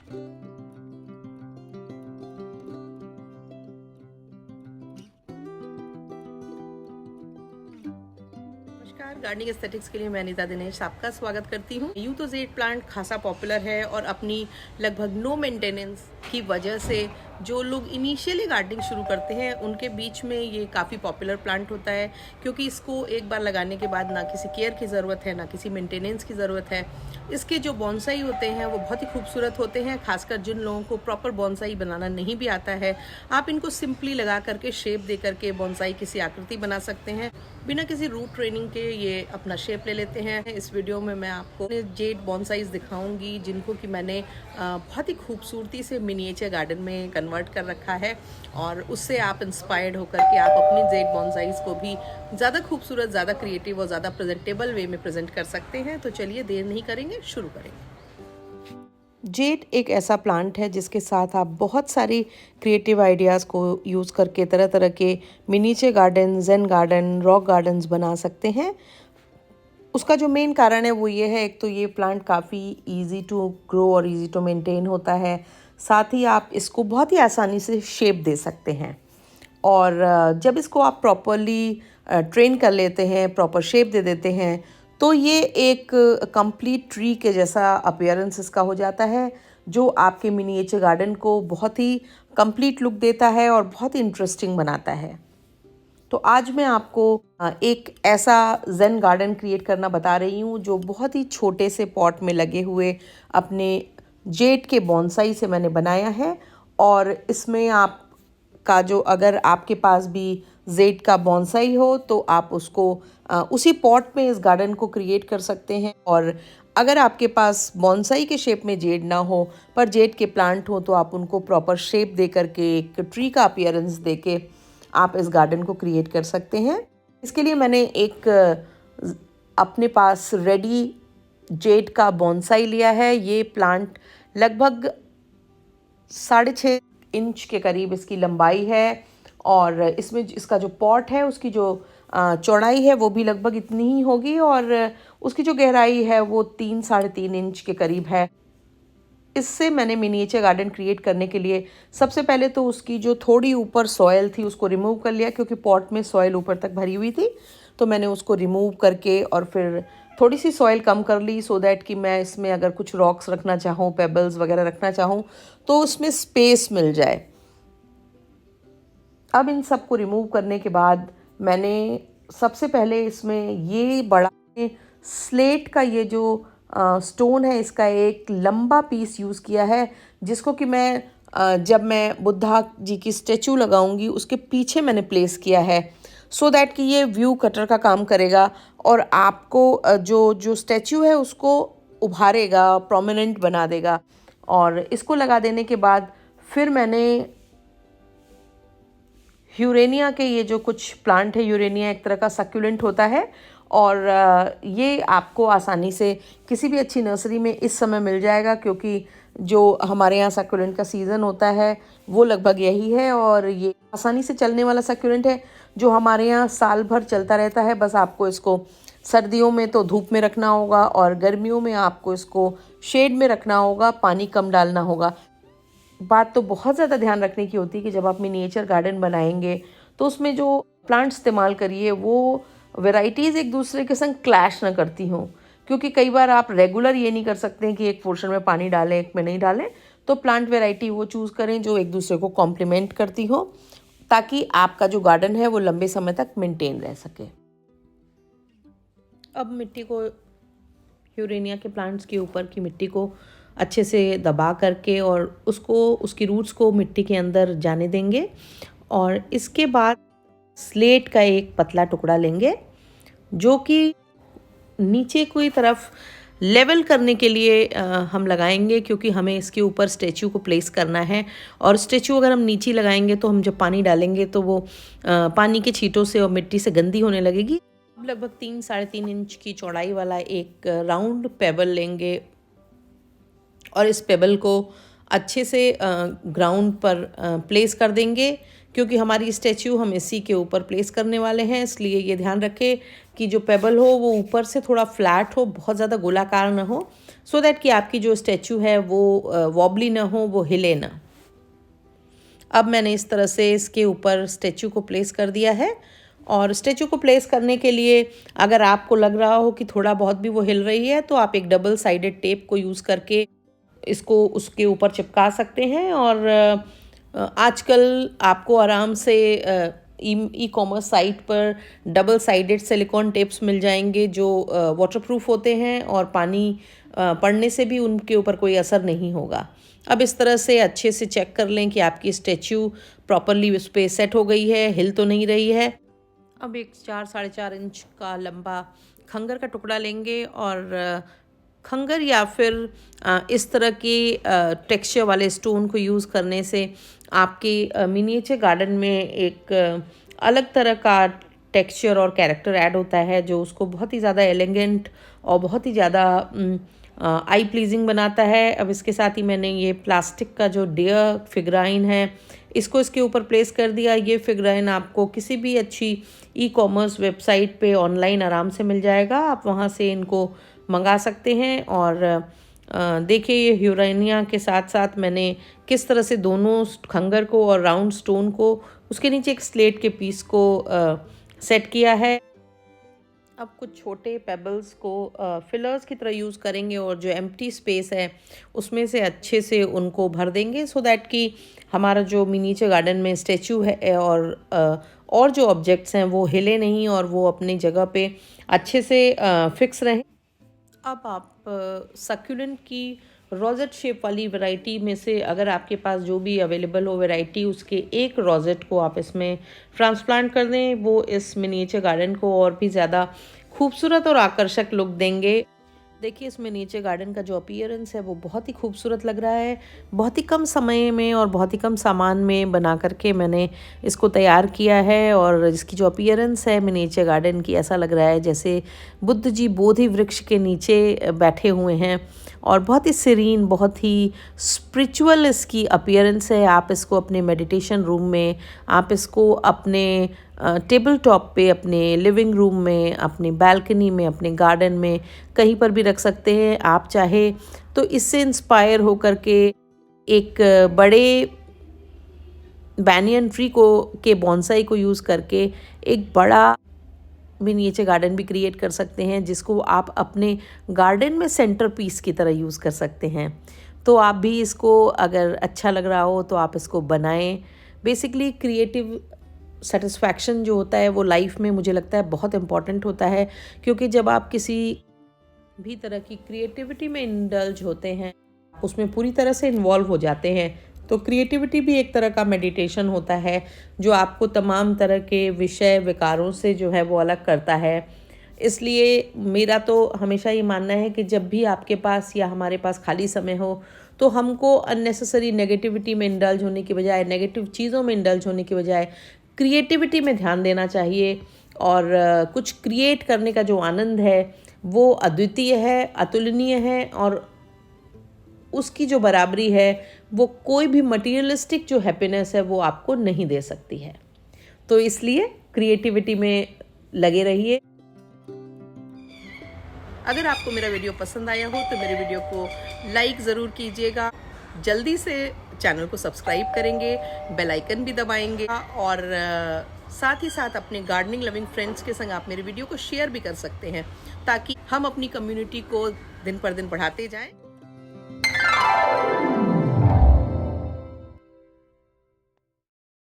नमस्कार, gardening aesthetics के लिए मैं अनीता दिनेश आपका स्वागत करती हूँ। यूँ तो जेड प्लांट खासा पॉपुलर है और अपनी लगभग नो मेंटेनेंस की वजह से जो लोग इनिशियली गार्डनिंग शुरू करते हैं उनके बीच में ये काफ़ी पॉपुलर प्लांट होता है, क्योंकि इसको एक बार लगाने के बाद ना किसी केयर की ज़रूरत है, ना किसी मेंटेनेंस की ज़रूरत है। इसके जो बॉन्साई होते हैं वो बहुत ही खूबसूरत होते हैं, खासकर जिन लोगों को प्रॉपर बॉन्साई बनाना नहीं भी आता है। आप इनको सिंपली लगा करके शेप दे करके बॉन्साई किसी आकृति बना सकते हैं। बिना किसी रूट ट्रेनिंग के ये अपना शेप ले लेते हैं। इस वीडियो में मैं आपको जेड बॉन्साइज दिखाऊंगी जिनको कि मैंने बहुत ही खूबसूरती से मिनिएचर गार्डन में कन्वर्ट कर रखा है, और उससे आप इंस्पायर्ड होकर के आप अपनी जेड बॉन्साइज को भी ज़्यादा खूबसूरत, ज़्यादा क्रिएटिव और ज़्यादा प्रेजेंटेबल वे में प्रेजेंट कर सकते हैं। तो चलिए देर नहीं करेंगे, शुरू करेंगे। जेड एक ऐसा प्लांट है जिसके साथ आप बहुत सारी क्रिएटिव आइडियाज़ को यूज़ करके तरह तरह के मिनीचर गार्डन, जेन गार्डन, रॉक गार्डन्स बना सकते हैं। उसका जो मेन कारण है वो ये है, एक तो ये प्लांट काफ़ी इजी टू ग्रो और इजी टू मेंटेन होता है, साथ ही आप इसको बहुत ही आसानी से शेप दे सकते हैं। और जब इसको आप प्रॉपरली ट्रेन कर लेते हैं, प्रॉपर शेप दे देते हैं, तो ये एक कंप्लीट ट्री के जैसा अपीयरेंस इसका हो जाता है, जो आपके मिनिएचर गार्डन को बहुत ही कंप्लीट लुक देता है और बहुत ही इंटरेस्टिंग बनाता है। तो आज मैं आपको एक ऐसा जेन गार्डन क्रिएट करना बता रही हूँ जो बहुत ही छोटे से पॉट में लगे हुए अपने जेड के बॉन्साई से मैंने बनाया है। और इसमें आपका जो, अगर आपके पास भी जेड का बॉन्साई हो तो आप उसको उसी पॉट में इस गार्डन को क्रिएट कर सकते हैं। और अगर आपके पास बॉन्साई के शेप में जेड ना हो पर जेड के प्लांट हो तो आप उनको प्रॉपर शेप दे करके, एक ट्री का अपीयरेंस दे के आप इस गार्डन को क्रिएट कर सकते हैं। इसके लिए मैंने एक अपने पास रेडी जेड का बॉन्साई लिया है। ये प्लांट लगभग 6.5 इंच के करीब इसकी लंबाई है, और इसमें इसका जो पॉट है उसकी जो चौड़ाई है वो भी लगभग इतनी ही होगी, और उसकी जो गहराई है वो 3-3.5 इंच के करीब है। इससे मैंने मिनिएचर गार्डन क्रिएट करने के लिए सबसे पहले तो उसकी जो थोड़ी ऊपर सॉयल थी उसको रिमूव कर लिया, क्योंकि पॉट में सॉयल ऊपर तक भरी हुई थी। तो मैंने उसको रिमूव करके और फिर थोड़ी सी सॉयल कम कर ली, सो दैट कि मैं इसमें अगर कुछ रॉक्स रखना चाहूँ, पेबल्स वगैरह रखना चाहूँ तो उसमें स्पेस मिल जाए। अब इन सब को रिमूव करने के बाद मैंने सबसे पहले इसमें ये बड़ा स्लेट का ये जो स्टोन है इसका एक लंबा पीस यूज़ किया है, जिसको कि मैं जब मैं बुद्धा जी की स्टैचू लगाऊंगी उसके पीछे मैंने प्लेस किया है, सो दैट कि ये व्यू कटर का काम करेगा और आपको जो जो स्टैचू है उसको उभारेगा, प्रोमिनेंट बना देगा। और इसको लगा देने के बाद फिर मैंने यूरेनिया के ये जो कुछ प्लांट है, यूरेनिया एक तरह का सक्यूलेंट होता है, और ये आपको आसानी से किसी भी अच्छी नर्सरी में इस समय मिल जाएगा, क्योंकि जो हमारे यहाँ सक्यूलेंट का सीज़न होता है वो लगभग यही है। और ये आसानी से चलने वाला सक्यूलेंट है जो हमारे यहाँ साल भर चलता रहता है। बस आपको इसको सर्दियों में तो धूप में रखना होगा और गर्मियों में आपको इसको शेड में रखना होगा, पानी कम डालना होगा। बात तो बहुत ज़्यादा ध्यान रखने की होती है कि जब आप मिनिएचर गार्डन बनाएंगे तो उसमें जो प्लांट्स इस्तेमाल करिए वो वैरायटीज़ एक दूसरे के संग क्लैश ना करती हों, क्योंकि कई बार आप रेगुलर ये नहीं कर सकते कि एक पोर्शन में पानी डालें, एक में नहीं डालें। तो प्लांट वैरायटी वो चूज़ करें जो एक दूसरे को कॉम्प्लीमेंट करती हो, ताकि आपका जो गार्डन है वो लंबे समय तक मेंटेन रह सके। अब मिट्टी को, यूरेनिया के प्लांट्स के ऊपर की मिट्टी को अच्छे से दबा करके और उसको, उसकी रूट्स को मिट्टी के अंदर जाने देंगे। और इसके बाद स्लेट का एक पतला टुकड़ा लेंगे जो कि नीचे की तरफ लेवल करने के लिए हम लगाएंगे, क्योंकि हमें इसके ऊपर स्टैचू को प्लेस करना है। और स्टैचू अगर हम नीचे लगाएंगे तो हम जब पानी डालेंगे तो वो पानी के छींटों से और मिट्टी से गंदी होने लगेगी। लगभग 3-3.5 इंच की चौड़ाई वाला एक राउंड पेबल लेंगे और इस पेबल को अच्छे से ग्राउंड पर प्लेस कर देंगे, क्योंकि हमारी स्टैचू हम इसी के ऊपर प्लेस करने वाले हैं। इसलिए ये ध्यान रखें कि जो पेबल हो वो ऊपर से थोड़ा फ्लैट हो, बहुत ज़्यादा गोलाकार ना हो, सो दैट कि आपकी जो स्टैचू है वो वॉबली ना हो, वो हिले ना। अब मैंने इस तरह से इसके ऊपर स्टैचू को प्लेस कर दिया है। और स्टैचू को प्लेस करने के लिए अगर आपको लग रहा हो कि थोड़ा बहुत भी वो हिल रही है तो आप एक डबल साइडेड टेप को यूज़ करके इसको उसके ऊपर चिपका सकते हैं। और आजकल आपको आराम से ई कॉमर्स साइट पर डबल साइडेड सिलिकॉन टेप्स मिल जाएंगे जो वाटरप्रूफ होते हैं और पानी पड़ने से भी उनके ऊपर कोई असर नहीं होगा। अब इस तरह से अच्छे से चेक कर लें कि आपकी स्टैचू प्रॉपरली उस पर सेट हो गई है, हिल तो नहीं रही है। अब एक 4-4.5 इंच का लंबा खंगर का टुकड़ा लेंगे और खंगर या फिर इस तरह के टेक्सचर वाले स्टोन को यूज़ करने से आपके मिनिएचर गार्डन में एक अलग तरह का टेक्सचर और कैरेक्टर ऐड होता है जो उसको बहुत ही ज़्यादा एलिगेंट और बहुत ही ज़्यादा आई प्लीजिंग बनाता है। अब इसके साथ ही मैंने ये प्लास्टिक का जो डियर फिगराइन है इसको इसके ऊपर प्लेस कर दिया। ये फिगराइन आपको किसी भी अच्छी ई कॉमर्स वेबसाइट पे ऑनलाइन आराम से मिल जाएगा, आप वहाँ से इनको मंगा सकते हैं। और देखिए ये ह्यूरानिया के साथ साथ मैंने किस तरह से दोनों खंगर को और राउंड स्टोन को उसके नीचे एक स्लेट के पीस को सेट किया है। अब कुछ छोटे पेबल्स को फिलर्स की तरह यूज़ करेंगे और जो एम्प्टी स्पेस है उसमें से अच्छे से उनको भर देंगे सो दैट कि हमारा जो मिनिएचर गार्डन में स्टैचू है और जो ऑब्जेक्ट्स हैं वो हिले नहीं और वो अपनी जगह पे अच्छे से फिक्स रहें। अब आप सक्यूलेंट की रोजेट शेप वाली वैरायटी में से अगर आपके पास जो भी अवेलेबल हो वैरायटी, उसके एक रोजेट को आप इसमें ट्रांसप्लांट कर दें। वो इस मिनिएचर गार्डन को और भी ज़्यादा खूबसूरत और आकर्षक लुक देंगे। देखिए इस मिनिएचर गार्डन का जो अपीयरेंस है वो बहुत ही खूबसूरत लग रहा है। बहुत ही कम समय में और बहुत ही कम सामान में बना करके मैंने इसको तैयार किया है और इसकी जो अपीयरेंस है मिनिएचर गार्डन की, ऐसा लग रहा है जैसे बुद्ध जी बोधि वृक्ष के नीचे बैठे हुए हैं और बहुत ही सीरीन, बहुत ही स्पिरिचुअल इसकी अपीयरेंस है। आप इसको अपने मेडिटेशन रूम में, आप इसको अपने टेबल टॉप पे, अपने लिविंग रूम में, अपनी बालकनी में, अपने गार्डन में कहीं पर भी रख सकते हैं। आप चाहे तो इससे इंस्पायर होकर के एक बड़े बैनियन ट्री को के बॉन्साई को यूज़ करके एक बड़ा मिनिएचर गार्डन भी क्रिएट कर सकते हैं जिसको आप अपने गार्डन में सेंटर पीस की तरह यूज़ कर सकते हैं। तो आप भी इसको अगर अच्छा लग रहा हो तो आप इसको बनाएं। बेसिकली क्रिएटिव सेटिस्फैक्शन जो होता है वो लाइफ में मुझे लगता है बहुत इम्पॉर्टेंट होता है, क्योंकि जब आप किसी भी तरह की क्रिएटिविटी में इंडल्ज होते हैं, उसमें पूरी तरह से इन्वॉल्व हो जाते हैं, तो क्रिएटिविटी भी एक तरह का मेडिटेशन होता है जो आपको तमाम तरह के विषय विकारों से जो है वो अलग करता है। इसलिए मेरा तो हमेशा ये मानना है कि जब भी आपके पास या हमारे पास खाली समय हो तो हमको अननेसेसरी नेगेटिविटी में इंडल्ज होने की बजाय, नेगेटिव चीज़ों में इंडल्ज होने की बजाय क्रिएटिविटी में ध्यान देना चाहिए। और कुछ क्रिएट करने का जो आनंद है वो अद्वितीय है, अतुलनीय है और उसकी जो बराबरी है वो कोई भी मटीरियलिस्टिक जो हैप्पीनेस है वो आपको नहीं दे सकती है। तो इसलिए क्रिएटिविटी में लगे रहिए। अगर आपको मेरा वीडियो पसंद आया हो तो मेरे वीडियो को लाइक ज़रूर कीजिएगा, जल्दी से चैनल को सब्सक्राइब करेंगे, बेल आइकन भी दबाएंगे और साथ ही साथ अपने गार्डनिंग लविंग फ्रेंड्स के संग आप मेरे वीडियो को शेयर भी कर सकते हैं ताकि हम अपनी कम्युनिटी को दिन पर दिन बढ़ाते जाएं।